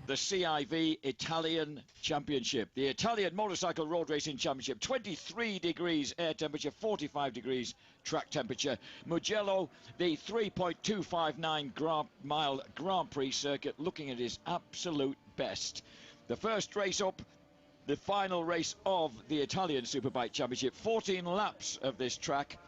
the CIV Italian Championship, the Italian Motorcycle Road Racing Championship. 23 degrees air temperature, 45 degrees track temperature. Mugello, the 3.259 mile Grand Prix circuit, looking at his absolute best. The first race up, the final race of the Italian Superbike Championship. 14 laps of this track.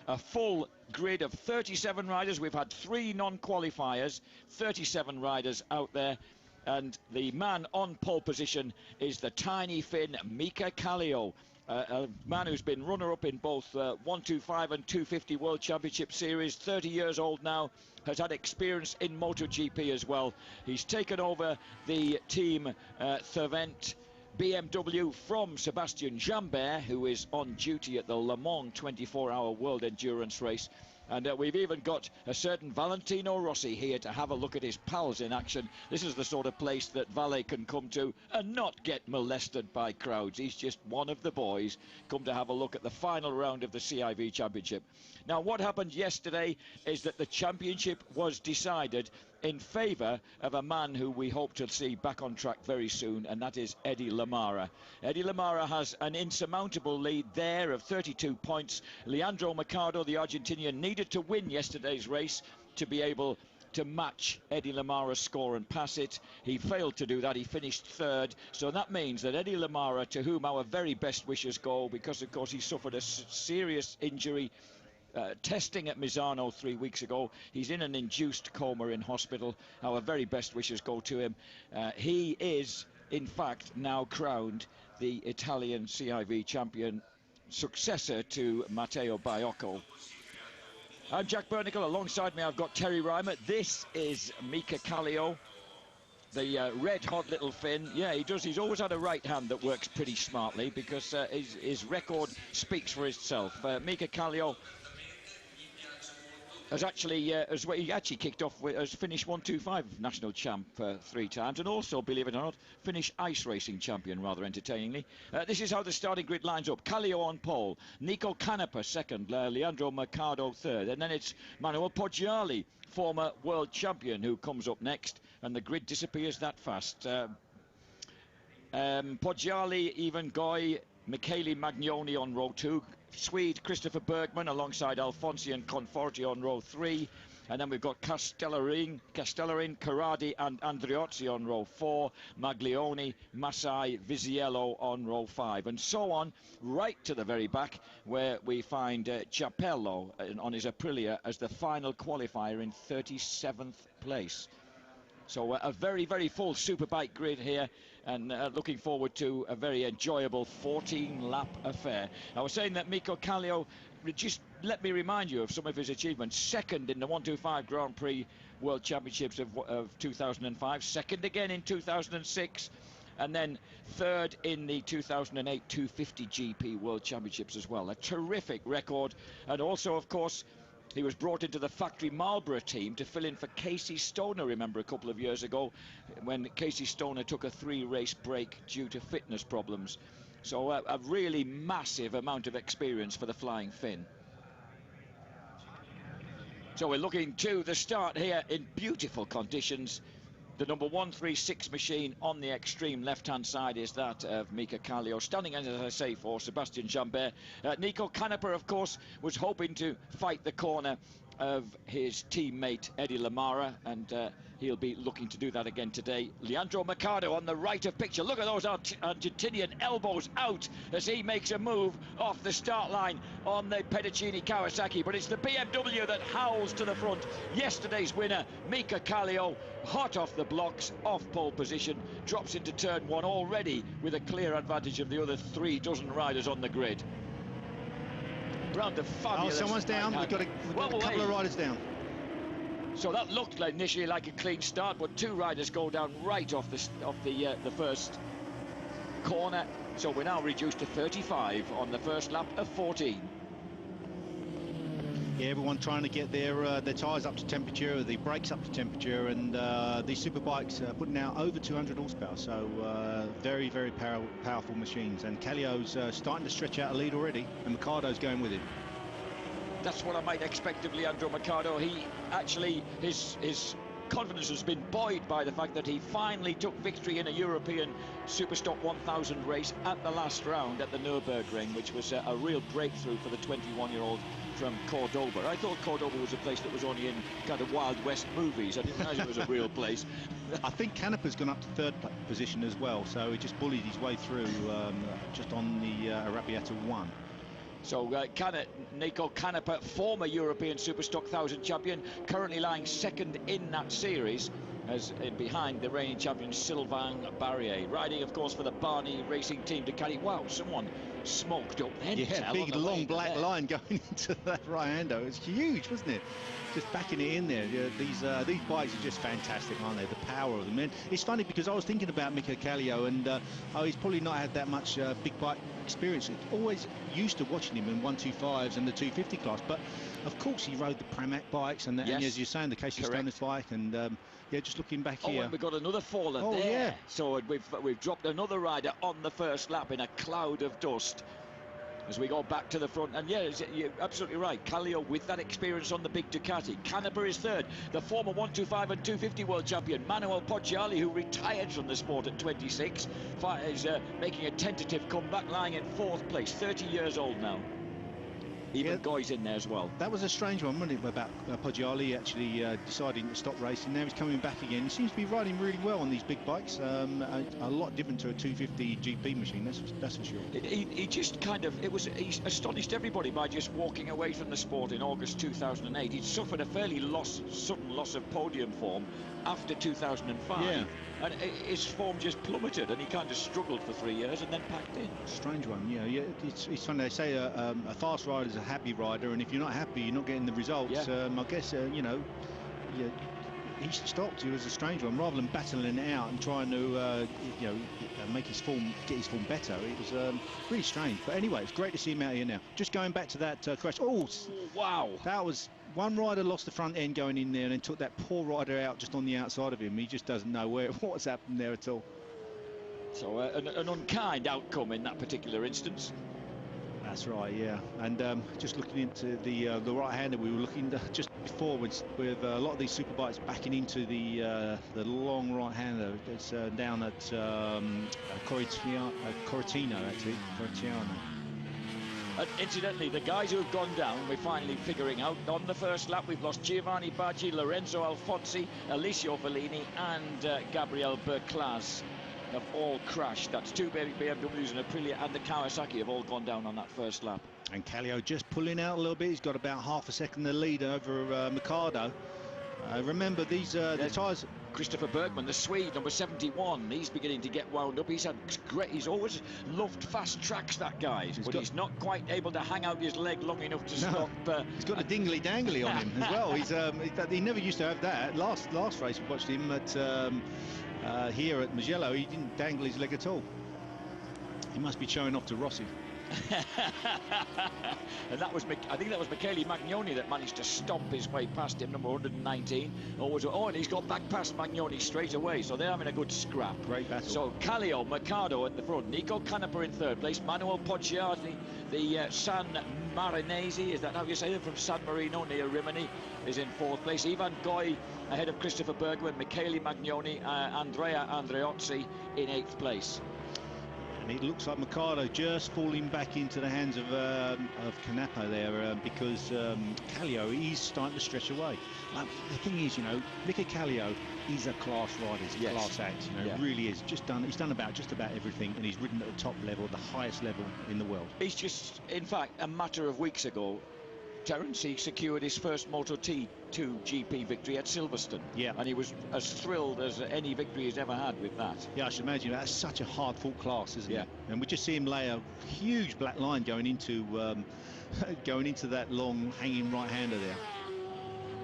A full grid of 37 riders. We've had 3 non-qualifiers, 37 riders out there. And the man on pole position is the tiny Finn Mika Kallio, a man who's been runner-up in both 125 and 250 World Championship Series, 30 years old now, has had experience in MotoGP as well. He's taken over the team Thervent BMW from Sebastian Jambert, who is on duty at the Le Mans 24-hour World Endurance Race. And we've even got a certain Valentino Rossi here to have a look at his pals in action. This is the sort of place that Valle can come to and not get molested by crowds. He's just one of the boys come to have a look at the final round of the CIV Championship. Now, what happened yesterday is that the championship was decided in favour of a man who we hope to see back on track very soon, and that is Eddie Lamara. Eddie Lamara has an insurmountable lead there of 32 points. Leandro Mercado, the Argentinian, needed to win yesterday's race to be able to match Eddie Lamara's score and pass it. He failed to do that. He finished third. So that means that Eddie Lamara, to whom our very best wishes go, because of course he suffered a serious injury testing at Misano 3 weeks ago. He's in an induced coma in hospital. Our very best wishes go to him. He is, in fact, now crowned the Italian CIV champion, successor to Matteo Baiocco. I'm Jack Bernicle. Alongside me I've got Terry Reimer. This is Mika Kallio, the red-hot little Finn. Yeah, he does. He's always had a right hand that works pretty smartly, because his record speaks for itself. Mika Kallio has actually, he actually kicked off with, has finished 125 national champ 3 times, and also, believe it or not, finished ice racing champion rather entertainingly. This is how the starting grid lines up. Kallio on pole, Nico Canepa second, Leandro Mercado third, and then it's Manuel Poggiali, former world champion, who comes up next, and the grid disappears that fast. Poggiali, Ivan Goy, Michele Magnoni on row 2, Swede Christopher Bergman alongside Alfonsi and Conforti on row 3, and then we've got Castellarin, Carradi and Andriozzi on row 4, Maglioni, Masai, Viziello on row 5, and so on right to the very back, where we find Ciappello on his Aprilia as the final qualifier in 37th place. So a very, very full Superbike grid here, and looking forward to a very enjoyable 14-lap affair. I was saying that Mika Kallio, just let me remind you of some of his achievements. Second in the 125 Grand Prix World Championships of 2005, second again in 2006, and then third in the 2008 250 GP World Championships as well. A terrific record, and also, of course, he was brought into the factory Marlborough team to fill in for Casey Stoner, remember, a couple of years ago, when Casey Stoner took a 3-race break due to fitness problems. So a really massive amount of experience for the Flying Finn. So we're looking to the start here in beautiful conditions. The number 136 machine on the extreme left-hand side is that of Mika Kallio, standing in, as I say, for Sebastian Jambert. Nico Canepa, of course, was hoping to fight the corner of his teammate Eddie Lamara, and he'll be looking to do that again today. Leandro Mercado on the right of picture. Look at those Argentinian elbows out as he makes a move off the start line on the Pedicini Kawasaki, but it's the BMW that howls to the front. Yesterday's winner, Mika Kallio, hot off the blocks, off pole position, drops into turn 1 already with a clear advantage of the other 36 riders on the grid. Round of fabulous. Oh, someone's down. We've got a couple of riders down. So that looked like initially like a clean start, but 2 riders go down right off the first corner. So we're now reduced to 35 on the first lap of 14. Yeah, everyone trying to get their tyres up to temperature, the brakes up to temperature, and these Superbikes are putting out over 200 horsepower, so very, very powerful machines. And Kallio's starting to stretch out a lead already, and Mercado's going with him. That's what I might expect of Leandro Mercado. He actually, his confidence has been buoyed by the fact that he finally took victory in a European Superstock 1000 race at the last round at the Nürburgring, which was a real breakthrough for the 21-year-old from Cordoba. I thought Cordoba was a place that was only in kind of Wild West movies. I didn't realise it was a real place. I think Canepa's gone up to third position as well, so he just bullied his way through just on the Arrabbiata 1. So Nico Canepa, former European Superstock 1000 champion, currently lying second in that series, as behind the reigning champion Sylvain Barrier, riding of course for the Barney Racing Team Ducati. Wow, someone smoked up then. Yeah, big long black line going into that right-hander. It was huge, wasn't it? Just backing it in there. Yeah, these bikes are just fantastic, aren't they? The power of them. And it's funny because I was thinking about Mika Kallio, and he's probably not had that much big bike experience. Always used to watching him in 125s and the 250 class, but of course he rode the Pramac bikes and, and as you're saying, the Casey Stoner's bike, and yeah, just looking back here. And we've got another faller there. Yeah. So we've dropped another rider on the first lap in a cloud of dust as we go back to the front. And yeah, you're absolutely right. Kallio with that experience on the big Ducati. Canepa is third. The former 125 and 250 world champion Manuel Poggiali, who retired from the sport at 26, is making a tentative comeback, lying in fourth place. 30 years old now. Even Goy's in there as well. That was a strange one, wasn't it, about Poggiali actually deciding to stop racing. Now he's coming back again. He seems to be riding really well on these big bikes. A lot different to a 250 GP machine, that's for sure. He just kind of, he astonished everybody by just walking away from the sport in August 2008. He'd suffered a fairly sudden loss of podium form after 2005. Yeah. And his form just plummeted, and he kind of struggled for 3 years and then packed in. Strange one, yeah. It's funny, they say a fast rider is a happy rider, and if you're not happy, you're not getting the results. I guess, you know, he stopped. He was a strange one. Rather than battling it out and trying to, you know, make his form, get his form better, it was really strange. But anyway, it's great to see him out here now. Just going back to that crash. Oh, wow. That was... One rider lost the front end going in there and then took that poor rider out just on the outside of him. He just doesn't know what's happened there at all. So an unkind outcome in that particular instance. That's right, yeah. And just looking into the right-hander, we were looking just before with a lot of these superbikes backing into the long right-hander. It's down at Coritiano, actually. Coritiano. And incidentally, the guys who have gone down, we're finally figuring out. On the first lap, we've lost Giovanni Baggi, Lorenzo Alfonsi, Alessio Fellini, and Gabriel Berclas have all crashed. That's two BMWs, and Aprilia and the Kawasaki have all gone down on that first lap. And Kallio just pulling out a little bit. He's got about half a second the lead over Mikado. Remember, these the tyres. Christopher Bergman, the Swede, number 71, he's beginning to get wound up. He's always loved fast tracks, that guy, but he's not quite able to hang out his leg long enough to stop. He's got a dingly dangly on him as well. He never used to have that. Last race we watched him at here at Mugello, he didn't dangle his leg at all. He must be showing off to Rossi. And I think that was Michele Magnoni that managed to stomp his way past him, number 119. And he's got back past Magnoni straight away, so they're having a good scrap. Great battle. So Kallio, Mikado at the front, Nico Canepa in third place, Manuel Poggiali, the San Marinese, is that how you say it, from San Marino near Rimini, is in fourth place. Ivan Goy ahead of Christopher Bergman, Michele Magnoni, Andrea Andreozzi in eighth place. And it looks like Mikado just falling back into the hands of Canepa there because Kallio is starting to stretch away. The thing is, you know, Mika Kallio is a class rider, he's a class act, you know, really is. He's done just about everything, and he's ridden at the top level, the highest level in the world. He's just, in fact, a matter of weeks ago, Terence, he secured his first Moto2 GP victory at Silverstone. Yeah. And he was as thrilled as any victory he's ever had with that. Yeah, I should imagine that's such a hard-fought class, isn't it? And we just see him lay a huge black line going into that long hanging right-hander there.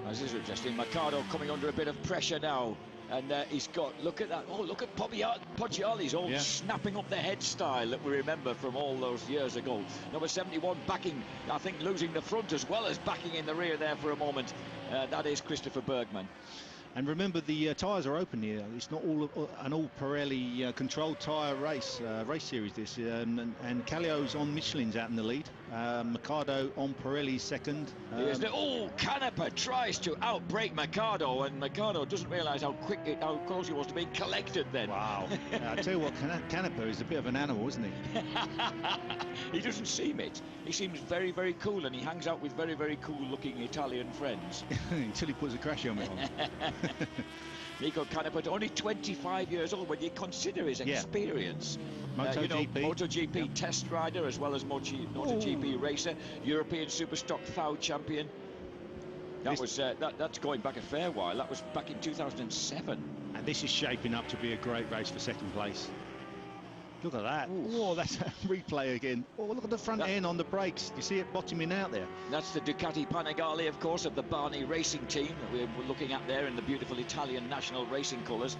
This is interesting. Mikado coming under a bit of pressure now. And he's got, look at that, look at Poggiali's all snapping up the head style that we remember from all those years ago. Number 71 backing, I think losing the front as well as backing in the rear there for a moment. That is Christopher Bergman. And remember, the tyres are open here. It's not an all Pirelli controlled tyre race series, this. And Kallio's on Michelin's out in the lead. Mercado on Pirelli second. Oh, Canepa tries to outbrake Mercado, and Mercado doesn't realise how close he was to being collected then. Wow. I tell you what, Canepa is a bit of an animal, isn't he? He doesn't seem it. He seems very, very cool, and he hangs out with very, very cool-looking Italian friends. Until he puts a crash helmet on. Nico Canepa, only 25 years old when you consider his experience. MotoGP. MotoGP test rider as well as MotoGP racer, European Superstock FAU champion. That's going back a fair while. That was back in 2007. And this is shaping up to be a great race for second place. Look at that. Oh, that's a replay again. Oh, look at the front end on the brakes. You see it bottoming out there. That's the Ducati Panigale, of course, of the Barni racing team that we're looking at there in the beautiful Italian national racing colours.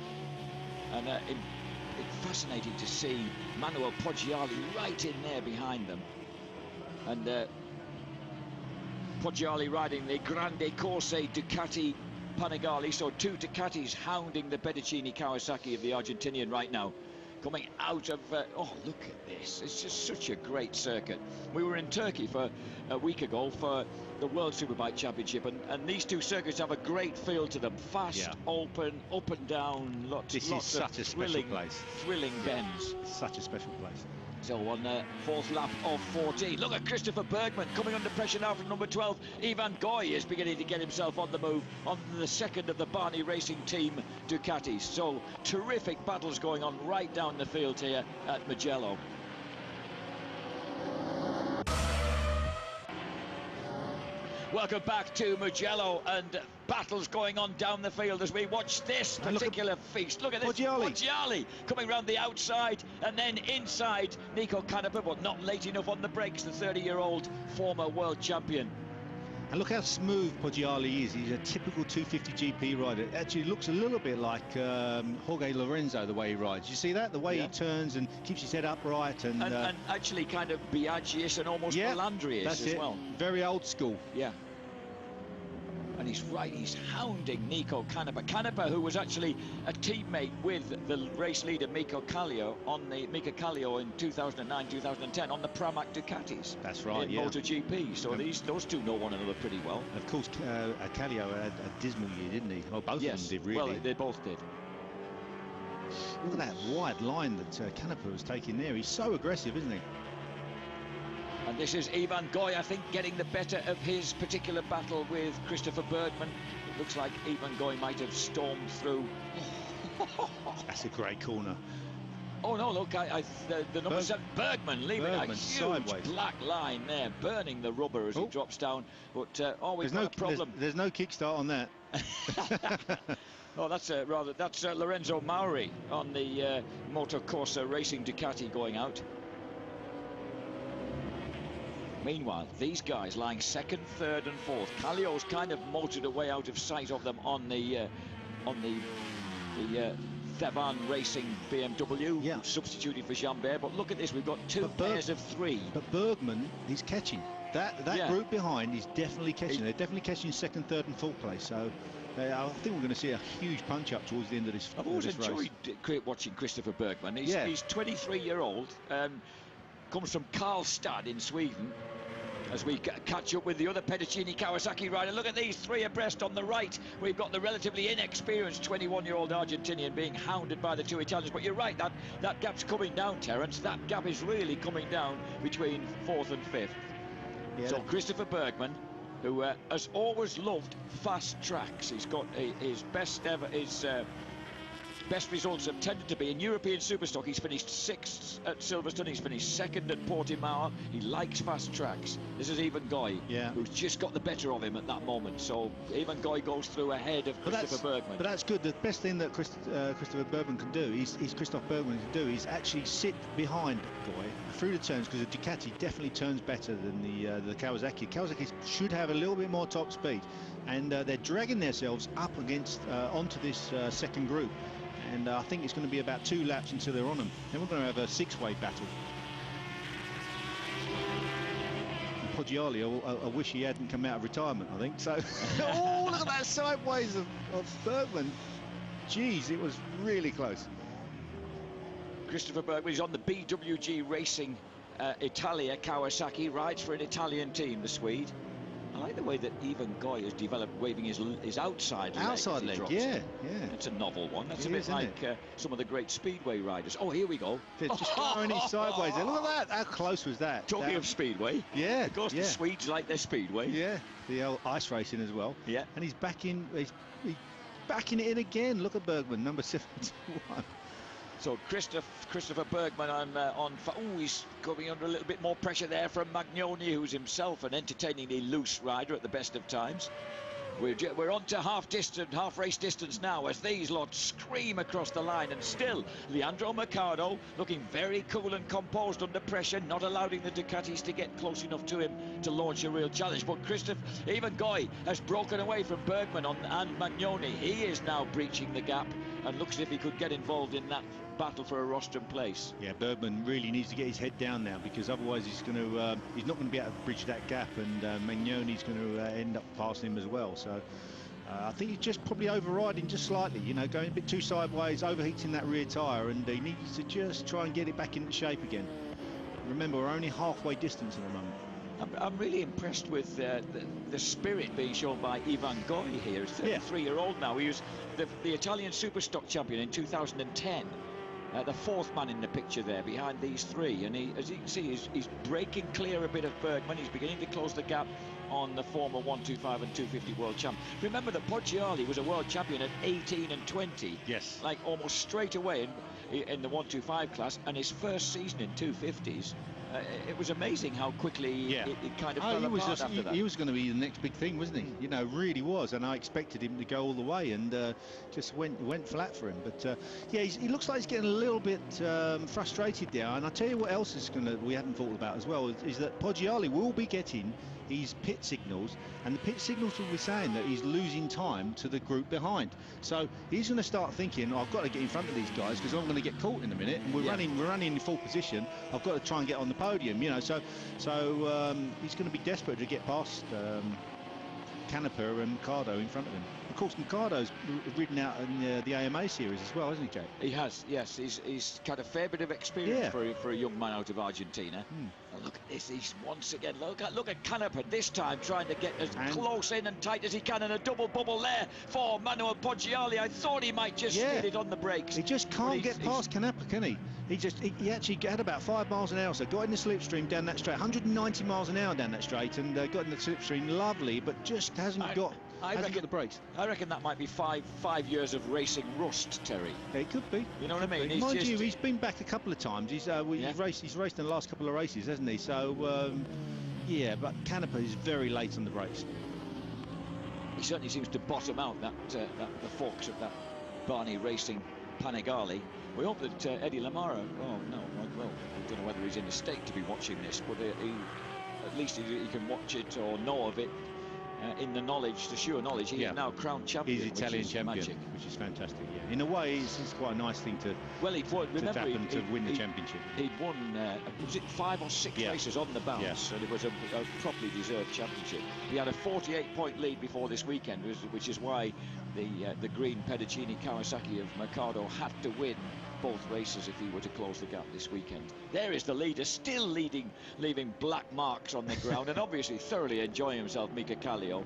And it's fascinating to see Manuel Poggiali right in there behind them. And Poggiali riding the Grande Corse Ducati Panigale. So two Ducatis hounding the Pedicini Kawasaki of the Argentinian right now. Coming out of, oh, look at this. It's just such a great circuit. We were in Turkey for a week ago for the World Superbike Championship, and these two circuits have a great feel to them. Fast, open, up and down, lots of such a special place. Thrilling bends. Such a special place. So on the fourth lap of 14, look at Christopher Bergman coming under pressure now from number 12. Ivan Goy is beginning to get himself on the move on the second of the Barni Racing Team Ducatis. So terrific battles going on right down the field here at Mugello. Welcome back to Mugello, and battles going on down the field as we watch this particular feast. Look at this, Poggiali coming round the outside and then inside Nico Canepa, but not late enough on the brakes, the 30-year-old former world champion. And look how smooth Poggiali is. He's a typical 250 GP rider. Actually looks a little bit like Jorge Lorenzo, the way he rides. You see that? The way he turns and keeps his head upright. And actually kind of Biaggi-ish and almost Melandri-ish as well. Very old school. Yeah. And he's hounding Nico Canepa. Canepa, who was actually a teammate with the race leader Mika Kallio in 2009, 2010 on the Pramac Ducatis. That's right, in MotoGP. So those two know one another pretty well. Of course, Kallio had a dismal year, didn't he? Well, both of them did, really. Well, they both did. Look at that wide line that Canepa was taking there. He's so aggressive, isn't he? And this is Ivan Goy, I think, getting the better of his particular battle with Christopher Bergman. It looks like Ivan Goy might have stormed through. That's a great corner. Oh, no, look, the number 7, Bergman, leaving a huge sideways black line there, burning the rubber as he drops down. But, we've got a problem. There's no kickstart on that. Oh, that's Lorenzo Mauri on the Moto Corsa Racing Ducati going out. Meanwhile, these guys lying second, third and fourth. Kallio's kind of motored away out of sight of them on the Thevan Racing BMW, substituted for Jambert. But look at this, we've got two pairs of three. But Bergman, he's catching. That group behind is definitely catching. They're definitely catching second, third and fourth place. So I think we're going to see a huge punch-up towards the end of this race. I've always enjoyed watching Christopher Bergman. He's 23-year-old, comes from Karlstad in Sweden. As we catch up with the other Pedicini Kawasaki rider, look at these three abreast on the right. We've got the relatively inexperienced 21-year-old Argentinian being hounded by the two Italians. But you're right, that gap's coming down, Terence. That gap is really coming down between fourth and fifth. Yeah, so Christopher Bergman, who has always loved fast tracks. He's got his best results have tended to be in European Superstock. He's finished 6th at Silverstone. He's finished 2nd at Portimao. He likes fast tracks. This is Ivan Goy, who's just got the better of him at that moment. So Ivan Goy goes through ahead of Christopher Bergman. But that's good. The best thing that Christopher Bergman can do is actually sit behind Goy through the turns, because the Ducati definitely turns better than the Kawasaki. Kawasaki should have a little bit more top speed, and they're dragging themselves up against onto this second group. And I think it's going to be about 2 laps until they're on them. Then we're going to have a 6-way battle. And Poggiali, I wish he hadn't come out of retirement, I think. So, oh, look at that sideways of Bergman. Jeez, it was really close. Christopher Bergman is on the BWG Racing Italia Kawasaki, rides for an Italian team, the Swede. I like the way that Ivan Goy has developed, waving his outside leg. Outside leg, yeah. That's a novel one. That's It a bit is, isn't like some of the great speedway riders. Oh, here we go. It's just going in sideways there. Look at that. How close was that? Talking of speedway. Yeah. Of course, the Swedes like their speedway. Yeah, the old ice racing as well. Yeah. And he's backing it in again. Look at Bergman, number 71. So Christopher Bergman he's coming under a little bit more pressure there from Magnoni, who's himself an entertainingly loose rider at the best of times. We're on to half race distance now as these lots scream across the line, and still Leandro Mercado looking very cool and composed under pressure, not allowing the Ducatis to get close enough to him to launch a real challenge. But Ivan Goy has broken away from Bergman and Magnoni. He is now breaching the gap and looks as if he could get involved in that battle for a rostrum place. Yeah, Bergman really needs to get his head down now, because otherwise he's not going to be able to bridge that gap, and Magnoni's going to end up passing him as well. So I think he's just probably overriding just slightly, you know, going a bit too sideways, overheating that rear tyre, and he needs to just try and get it back into shape again. Remember, we're only halfway distance at the moment. I'm really impressed with the spirit being shown by Ivan Goy here. He's 33-year-old now. He was the Italian Superstock champion in 2010. The fourth man in the picture there behind these three, and as you can see, he's breaking clear a bit of Bergman. He's beginning to close the gap on the former 125 and 250 world champ. Remember that Poggiali was a world champion at 18 and 20. Yes. Like almost straight away in the 125 class, and his first season in 250s. It was amazing how quickly it kind of fell apart after that. He was going to be the next big thing, wasn't he? You know, really was, and I expected him to go all the way, and just went flat for him. But yeah, he looks like he's getting a little bit frustrated there. And I tell you what else we hadn't thought about as well is that Poggiali will be getting his pit signals, and the pit signals will be saying that he's losing time to the group behind. So he's going to start thinking, I've got to get in front of these guys because I'm going to get caught in a minute, and we're running in full position. I've got to try and get on the podium, you know. So he's going to be desperate to get past Canepa and Mercado in front of him. Of course, Mercado's ridden out in the AMA series as well, hasn't he, Jake? He has, yes. He's got a fair bit of experience for a young man out of Argentina. And look at this. He's once again, look at Canepa this time trying to get as close in and tight as he can, and a double bubble there for Manuel Poggiali. I thought he might just hit it on the brakes. He just can't get past Canepa, can he? He actually had about 5 miles an hour, so got in the slipstream down that straight, 190 miles an hour down that straight, and got in the slipstream lovely, but just hasn't got the brakes. I reckon that might be five years of racing rust, Terry. It could be. You know what I mean? Mind you, he's been back a couple of times. He's raced in the last couple of races, hasn't he? So yeah, but Canepa is very late on the brakes. He certainly seems to bottom out the forks of that Barney Racing Panigale. We hope that Eddie Lamara, well, I don't know whether he's in a state to be watching this, but at least he can watch it or know of it in the sure knowledge. He is now crowned champion. He's Italian champion, which is fantastic. Yeah, in a way, it's quite a nice thing to happen to win the championship. He'd won, was it 5 or 6 races on the bounce, and it was a properly deserved championship. He had a 48-point lead before this weekend, which is why the green Pedicini Kawasaki of Mercado had to win both races if he were to close the gap this weekend. There is the leader, still leading, leaving black marks on the ground, and obviously thoroughly enjoying himself, Mika Kallio.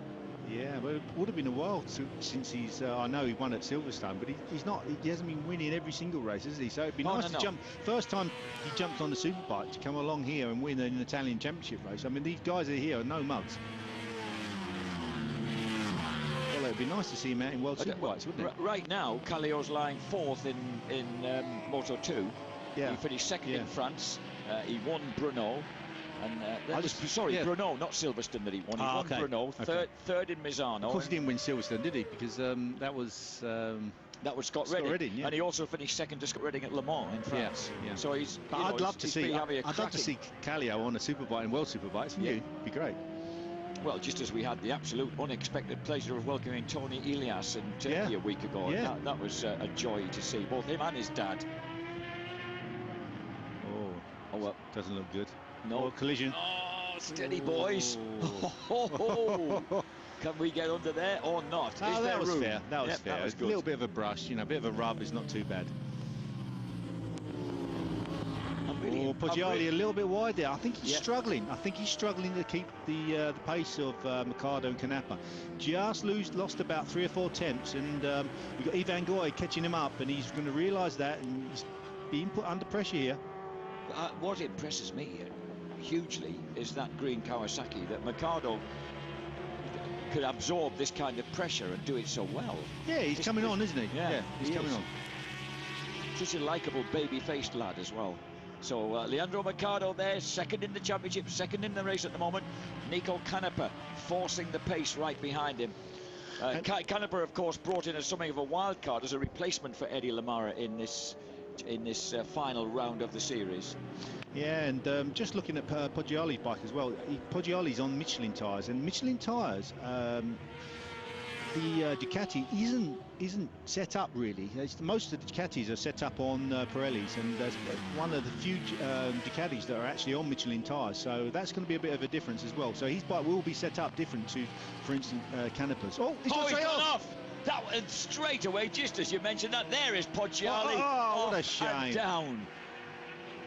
Yeah, well, it would have been a while since he's. I know he won at Silverstone, but he hasn't been winning every single race, has he? So it'd be nice to jump. First time he jumped on the Superbike to come along here and win an Italian championship race. I mean, these guys are here are no mugs. Well, it'd be nice to see him out in World Superbikes, wouldn't it? Right now, Kallio's lying 4th in Moto 2. Yeah. He finished 2nd in France. He won Brno. And Brno, not Silverstone that he won. He won Brno, third in Misano. Of course, he didn't win Silverstone, did he? Because that was Scott Redding. And he also finished 2nd to Scott Redding at Le Mans in France. Yeah. So I'd love to see Kallio on a Superbike and World Superbikes. It'd be great. Well, just as we had the absolute unexpected pleasure of welcoming Tony Elias in Turkey a week ago. Yeah. That was a joy to see, both him and his dad. Oh, well, doesn't look good. No collision. Oh, steady, boys. Can we get under there or not? That was fair. That was fair. That was a little bit of a brush, a bit of a rub is not too bad. I'm really. Poggioli a little bit wide there. I think he's struggling. I think he's struggling to keep the pace of Mercado and Canepa. Just lost about 3 or 4 attempts, and we've got Ivan Goy catching him up, and he's going to realise that, and he's being put under pressure here. What impresses me hugely is that green Kawasaki, that Mercado could absorb this kind of pressure and do it so well. Yeah, he's coming on, isn't he? Yeah, he's coming on. Such a likeable, baby-faced lad as well. So Leandro Mercado there, second in the championship, second in the race at the moment. Nico Canepa forcing the pace right behind him. Canepa, of course, brought in as something of a wild card as a replacement for Eddie Lamara in this final round of the series. Yeah, and just looking at Poggioli's bike as well. Poggioli's on Michelin tyres, and Michelin tyres, the Ducati isn't set up really. Most of the Ducatis are set up on Pirellis, and one of the few Ducatis that are actually on Michelin tyres. So that's going to be a bit of a difference as well. So his bike will be set up different to, for instance, Canepa's. Oh, he's gone off. That went straight away, just as you mentioned that. There is Poggioli. Oh, what a shame. And down.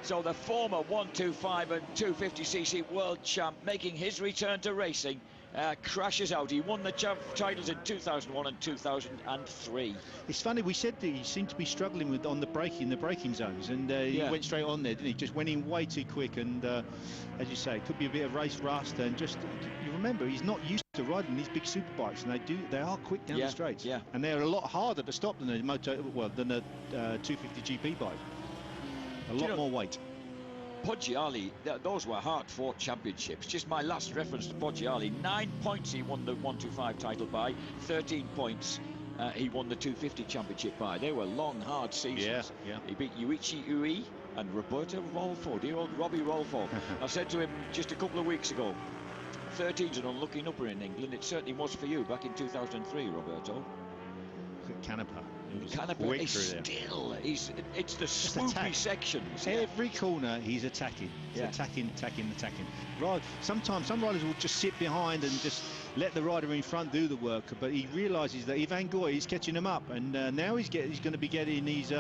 So the former 125 and 250cc world champ making his return to racing crashes out. He won the titles in 2001 and 2003. It's funny, we said that he seemed to be struggling with the braking zones, and he went straight on there, didn't he? Just went in way too quick, and as you say, it could be a bit of race rust, and just, you remember, he's not used to riding these big super bikes, and they are quick down the straights, and they're a lot harder to stop than a 250 GP bike. A lot more weight. Poggioli, those were hard-fought championships. Just my last reference to Poggioli, 9 points he won the 125 title by, 13 points he won the 250 championship by. They were long, hard seasons. He beat Yuichi Ui and Roberto Rolfo, dear old Robbie Rolfo. I said to him just a couple of weeks ago, 13's an unlucky number in England. It certainly was for you back in 2003, Roberto. Canepa. Canepa is still, it's the swoopy sections. Every corner he's attacking. He's attacking. Right, sometimes some riders will just sit behind and just let the rider in front do the work, but he realises that Ivan Goy is catching him up, and now he's going to be getting these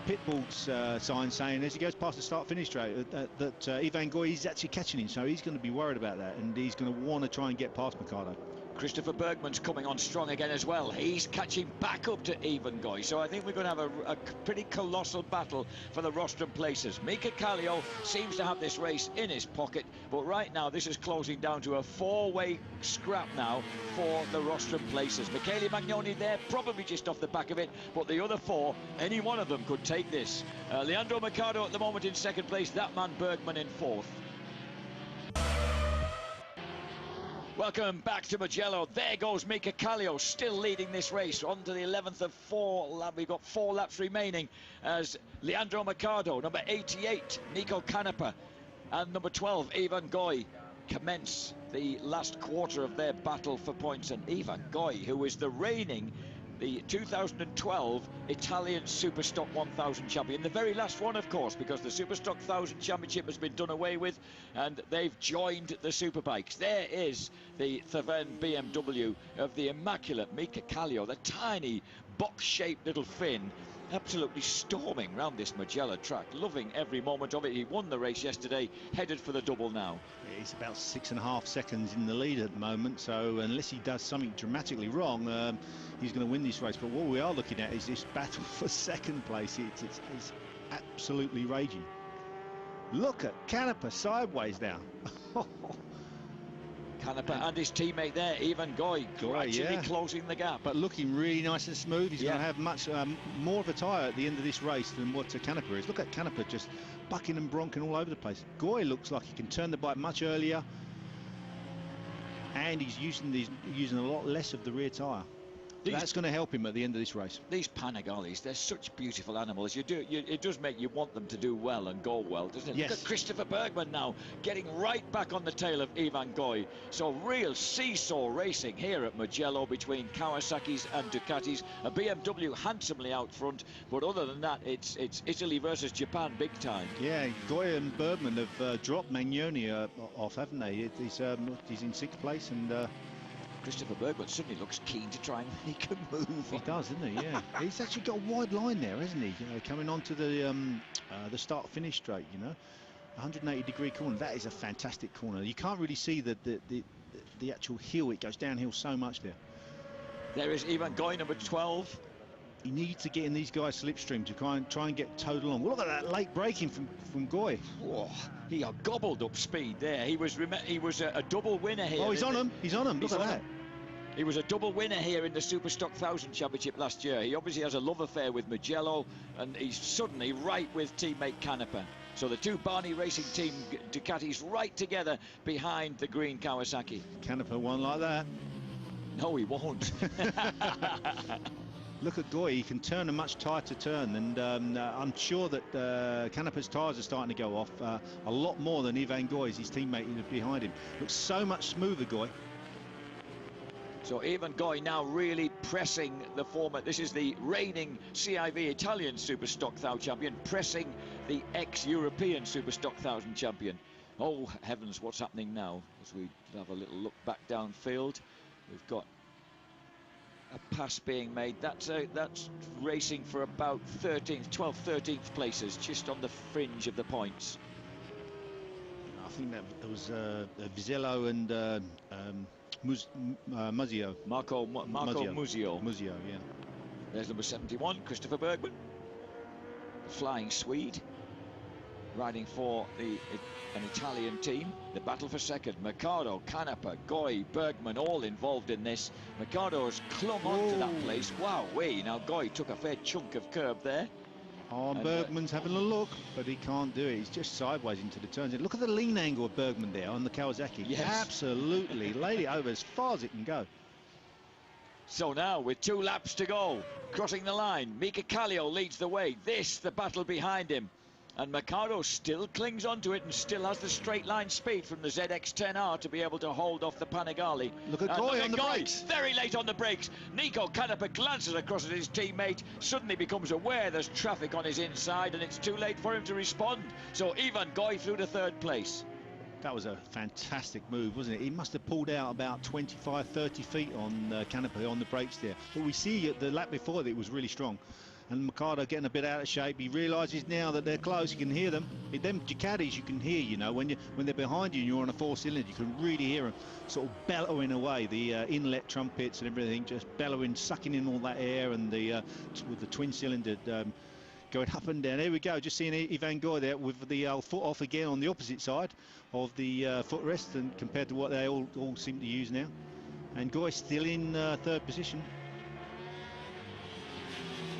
pitbulls signs saying as he goes past the start-finish straight that Ivan Goy is actually catching him, so he's going to be worried about that, and he's going to want to try and get past Mercado. Christopher Bergman's coming on strong again as well. He's catching back up to Ivan Goy. So I think we're going to have a pretty colossal battle for the rostrum places. Mika Kallio seems to have this race in his pocket, but right now this is closing down to a 4-way scrap now for the rostrum places. Michele Magnoni there, probably just off the back of it, but the other 4, any one of them could take this. Leandro Mercado at the moment in second place, that man Bergman in 4th. Welcome back to Mugello. There goes Mika Kallio, still leading this race. On to the 11th of 4. We've got 4 laps remaining as Leandro Mercado, number 88, Nico Canepa, and number 12, Ivan Goy, commence the last quarter of their battle for points. And Ivan Goy, who is the reigning, the 2012 Italian Superstock 1000 champion, the very last one, of course, because the Superstock 1000 championship has been done away with and they've joined the Superbikes. There is the Thaven BMW of the immaculate Mika Kallio, the tiny box-shaped little fin, absolutely storming round this Mugello track, loving every moment of it. He won the race yesterday, headed for the double now. He's about 6.5 seconds in the lead at the moment, so unless he does something dramatically wrong, he's going to win this race. But what we are looking at is this battle for second place. It's absolutely raging. Look at Canepa sideways now. Canepa and his teammate there, Ivan Goy, gradually closing the gap. But looking really nice and smooth. He's going to have much more of a tyre at the end of this race than what Canepa is. Look at Canepa just bucking and bronking all over the place. Goy looks like he can turn the bike much earlier, and he's using a lot less of the rear tyre. That's going to help him at the end of this race. These Panigales, they're such beautiful animals. It does make you want them to do well and go well, doesn't it? Yes. Look at Christopher Bergman now, getting right back on the tail of Ivan Goy. So real seesaw racing here at Mugello between Kawasaki's and Ducatis. A BMW handsomely out front, but other than that, it's Italy versus Japan big time. Yeah, Goy and Bergman have dropped Magnoni off, haven't they? He's in 6th place, and Christopher Bergman suddenly looks keen to try and make a move. He does, doesn't he? Yeah. He's actually got a wide line there, hasn't he? You know, coming onto the start-finish straight. You know, 180-degree corner. That is a fantastic corner. You can't really see the actual hill. It goes downhill so much there. There is Ivan Goy, number 12. He needs to get in these guys' slipstream to try and get towed along. Look at that late braking from Goy. Whoa, he got gobbled up speed there. He was a double winner here. Oh, he's on him. He's on him. Look at that. He was a double winner here in the Superstock 1000 Championship last year. He obviously has a love affair with Mugello, and he's suddenly right with teammate Canepa. So the two Barney Racing Team Ducatis right together behind the green Kawasaki. Canepa won like that. No, he won't. Look at Goy, he can turn a much tighter turn, and I'm sure that Canepa's tyres are starting to go off a lot more than Ivan Goy's, his teammate behind him. Looks so much smoother, Goy. So Ivan Goy now really pressing the former. This is the reigning CIV Italian Superstock 1000 champion, pressing the ex-European Superstock 1000 champion. Oh heavens, what's happening now? As we have a little look back downfield, we've got a pass being made. That's racing for about 13th, 12th, 13th places, just on the fringe of the points. I think that there was Vizello and Muzio. Marco Muzio. Muzio, yeah. There's number 71, Christopher Bergman, the flying Swede, riding for an Italian team. The battle for second, Mercado, Canepa, Goy, Bergman, all involved in this. Mercado has clung on to that place. Wow-wee, now Goy took a fair chunk of curb there. Oh, and Bergman's having a look, but he can't do it. He's just sideways into the turns. Look at the lean angle of Bergman there on the Kawasaki. Yes. Absolutely laid it over as far as it can go. So now, with 2 laps to go, crossing the line, Mika Kallio leads the way. The battle behind him. And Mercado still clings onto it and still has the straight line speed from the ZX-10R to be able to hold off the Panigale. Look at Goy on the brakes. Very late on the brakes. Nico Canepa glances across at his teammate, suddenly becomes aware there's traffic on his inside, and it's too late for him to respond. So Ivan Goy through to 3rd place. That was a fantastic move, wasn't it? He must have pulled out about 25, 30 feet on Canepa on the brakes there. But we see the lap before that it was really strong. And Mercado getting a bit out of shape. He realises now that they're close. You can hear them. Them Ducatis you can hear, you know, when they're behind you and you're on a 4-cylinder, you can really hear them sort of bellowing away. The inlet trumpets and everything just bellowing, sucking in all that air, and with the twin-cylinder going up and down. There we go. Just seeing Ivan Goy there with the foot off again on the opposite side of the footrest, and compared to what they all seem to use now. And Goy still in 3rd position.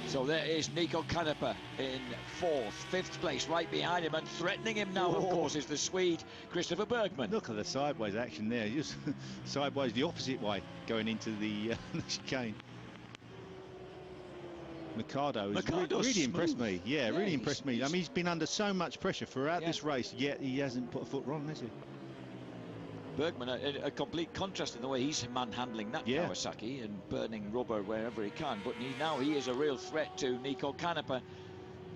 So there is Nico Canepa in 4th, 5th place, right behind him, and threatening him now, of course, is the Swede Christopher Bergman. Look at the sideways action there, just sideways the opposite way, going into the chicane. Mercado has really impressed me. Yeah, really impressed me. I mean, he's been under so much pressure throughout this race, yet he hasn't put a foot wrong, has he? Bergman, a complete contrast in the way he's manhandling that Kawasaki and burning rubber wherever he can. But now he is a real threat to Nico Canepa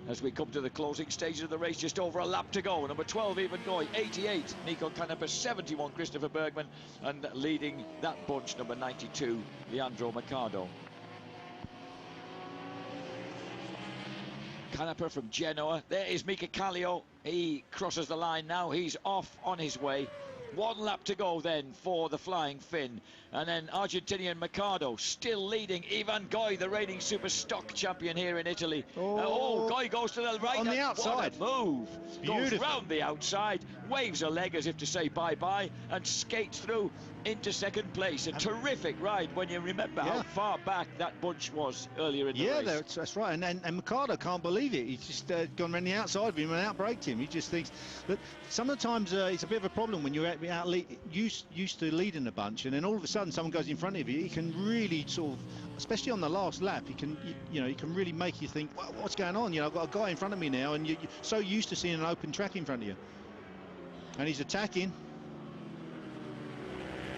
as we come to the closing stages of the race. Just over a lap to go. Number 12, Ivan Goy, 88. Nico Canepa, 71. Christopher Bergman, and leading that bunch, number 92, Leandro Mercado. Canepa from Genoa. There is Mika Kallio. He crosses the line now. He's off on his way. 1 lap to go then for the Flying Finn. And then Argentinian Mercado still leading. Ivan Goy, the reigning Superstock champion here in Italy. Goy goes to the right. On the outside. What a move. Beautiful. Goes round the outside, waves a leg as if to say bye-bye, and skates through into 2nd place. A terrific ride when you remember how far back that bunch was earlier in the race. Yeah, that's right. And Mercado can't believe it. He's just gone around the outside of him and outbraked him. He just thinks that sometimes it's a bit of a problem when you're used to leading a bunch, and then all of a sudden someone goes in front of you. He can really sort of, especially on the last lap, he can really make you think, well, what's going on? You know, I've got a guy in front of me now, and you're so used to seeing an open track in front of you. And he's attacking.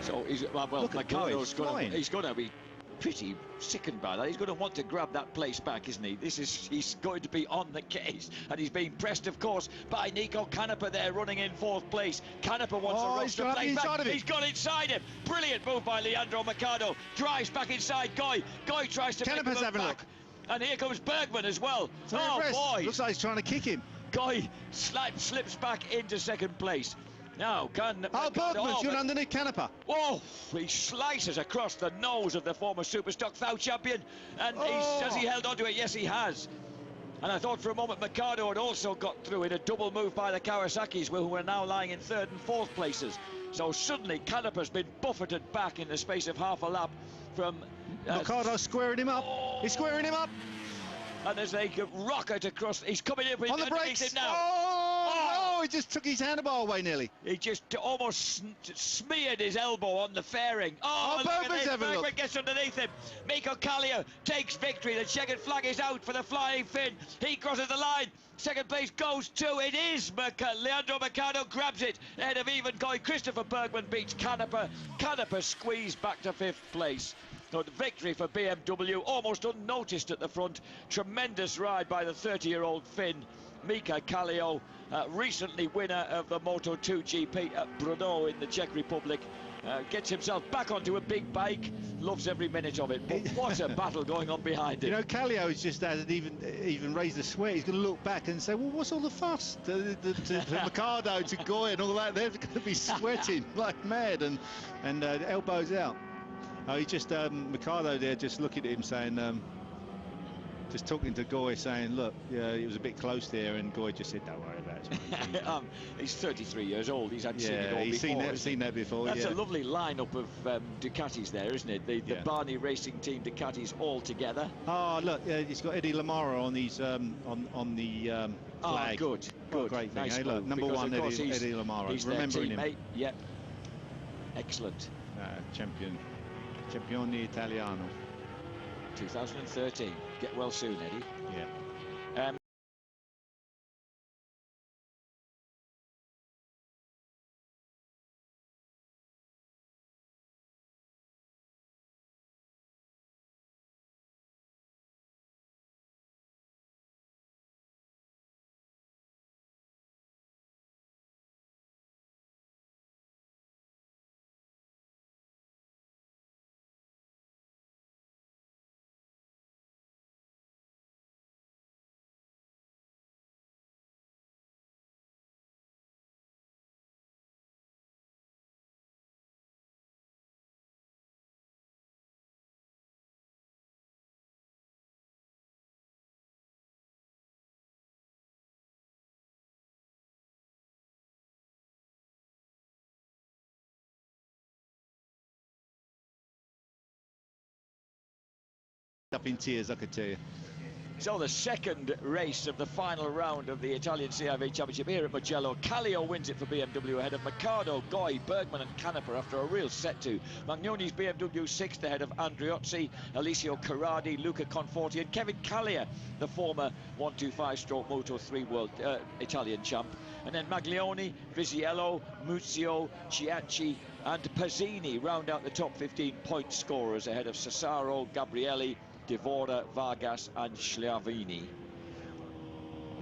So Mercado's going to be pretty sickened by that. He's going to want to grab that place back, isn't he? He's going to be on the case, and he's being pressed, of course, by Nico Canepa there, running in 4th place. Canepa wants the place back. He's got inside him. Brilliant move by Leandro Mercado. Drives back inside Goy. Goy tries to Canepa's having a look. And here comes Bergman as well. So boy! Looks like he's trying to kick him. Goy slips back into 2nd place. Now, Bergman's gone underneath Canepa. Oh, he slices across the nose of the former Superstock Thou champion. And has he held on to it? Yes, he has. And I thought for a moment Mercado had also got through in a double move by the Kawasaki's, who are now lying in 3rd and 4th places. So suddenly Canepa's been buffeted back in the space of half a lap from... Mercado's squaring him up. He's squaring him up. And as they rocket across, he's coming up on the brakes it now. Oh, he just took his handlebar away nearly. He just almost smeared his elbow on the fairing. Bergman gets underneath him. Miko Kallio takes victory. The checkered flag is out for the Flying Finn. He crosses the line. 2nd place goes to, it is Leandro Mercado, grabs it ahead of even Goy. Christopher Bergman beats Canepa. Canepa squeezed back to 5th place. So victory for BMW, almost unnoticed at the front. Tremendous ride by the 30-year-old Finn. Mika Kallio, recently winner of the Moto2 GP at Brno in the Czech Republic. Gets himself back onto a big bike, loves every minute of it. But what a battle going on behind him. You know, Kallio is just hasn't even raised a sweat. He's going to look back and say, well, what's all the fuss? To Mercado, to Goy and all that, they're going to be sweating like mad and elbows out. Oh, he just, Mercado there just looking at him saying, just talking to Goy saying, look, yeah, he was a bit close there, and Goy just said, don't worry about it. He's 33 years old, he's had seen it all before. He's seen that before, That's a lovely lineup of Ducatis there, isn't it? The Barney Racing Team Ducatis all together. Oh, look, he's got Eddie Lamara on his, on the flag. Good. Great thing. Nice hey, look, number one, Eddie Lamara. He's remembering him. Yep. Excellent. Campione Italiano. 2013. Get well soon, Eddie. Yeah. Up in tears, I could tell you. So the 2nd race of the final round of the Italian CIV Championship here at Mugello. Kallio wins it for BMW ahead of Mercado, Goy, Bergman and Canepa after a real set to. Magnoni's BMW 6th ahead of Andriozzi, Alessio Carradi, Luca Conforti and Kevin Kallio, the former 125-stroke Moto3 World Italian champ. And then Maglioni, Visiello, Muzio, Ciacci and Pazzini round out the top 15 point scorers ahead of Cesaro, Gabrielli, Devora, Vargas and Schliavini.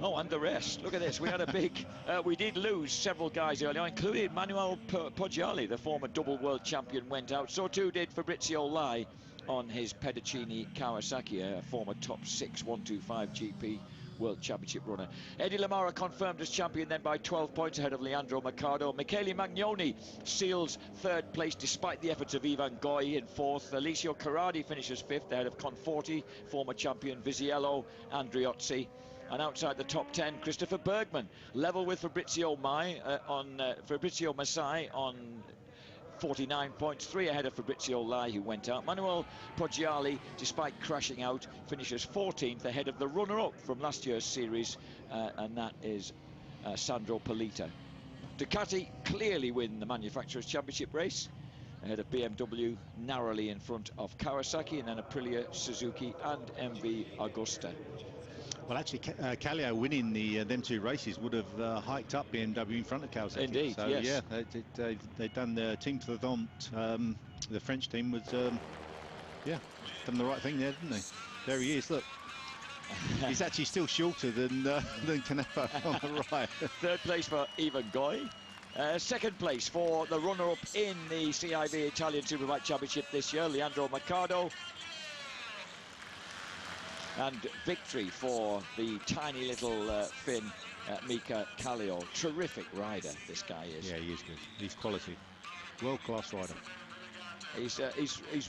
Oh, and the rest. Look at this. We had a big... we did lose several guys earlier, including Manuel Poggiali, the former double world champion, went out. So too did Fabrizio Lai on his Pedicini Kawasaki, a former top 6 125 GP World Championship runner. Eddie Lamara confirmed as champion then by 12 points ahead of Leandro Mercado. Michele Magnoni seals 3rd place despite the efforts of Ivan Goy in 4th. Alessio Carradi finishes 5th ahead of Conforti, former champion Visiello, Andriozzi. And outside the top 10, Christopher Bergman, level with Fabrizio Massai on 49 points, 3 ahead of Fabrizio Lai, who went out. Manuel Poggiali, despite crashing out, finishes 14th ahead of the runner-up from last year's series, and that is Sandro Polita. Ducati clearly win the Manufacturers' Championship race, ahead of BMW, narrowly in front of Kawasaki, and then Aprilia, Suzuki and MV Agusta. Well, actually, Kallio winning them 2 races would have hiked up BMW in front of Kawasaki. Indeed, so, yes. yeah, they've done the Team Trevant. The French team was Yeah, done the right thing there, didn't he? There he is, look. He's actually still shorter than Canepa on the right. Third place for Ivan Goy. Second place for the runner-up in the CIV Italian Superbike Championship this year, Leandro Mercado. And victory for the tiny little Finn, Mika Kallio. Terrific rider, this guy is. Yeah, he is good. He's quality. World-class rider. He's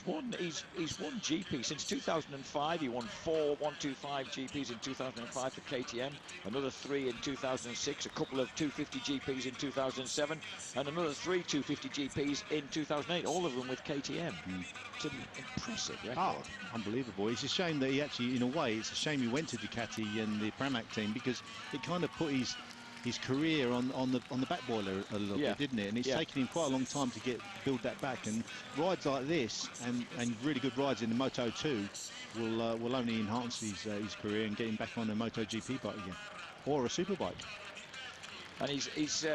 won GP since 2005. He won 4 125 GPs in 2005 for KTM, another 3 in 2006, a couple of 250 GPs in 2007, and another 3 250 GPs in 2008, all of them with KTM. It's an impressive record. Oh, unbelievable. It's a shame that he actually, in a way, it's a shame he went to Ducati and the Pramac team, because it kind of put his career on the back boiler a little bit, didn't it? And it's taken him quite a long time to build that back. And rides like this and really good rides in the Moto 2 will only enhance his career and get him back on a MotoGP bike again, or a Superbike. And he's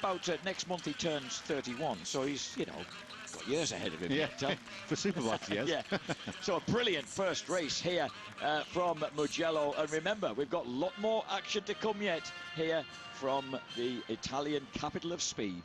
about next month he turns 31, so he's got years ahead of him. Yeah, for Superbikes, yes. Yeah. So a brilliant first race here from Mugello, and remember, we've got a lot more action to come yet here from the Italian capital of speed.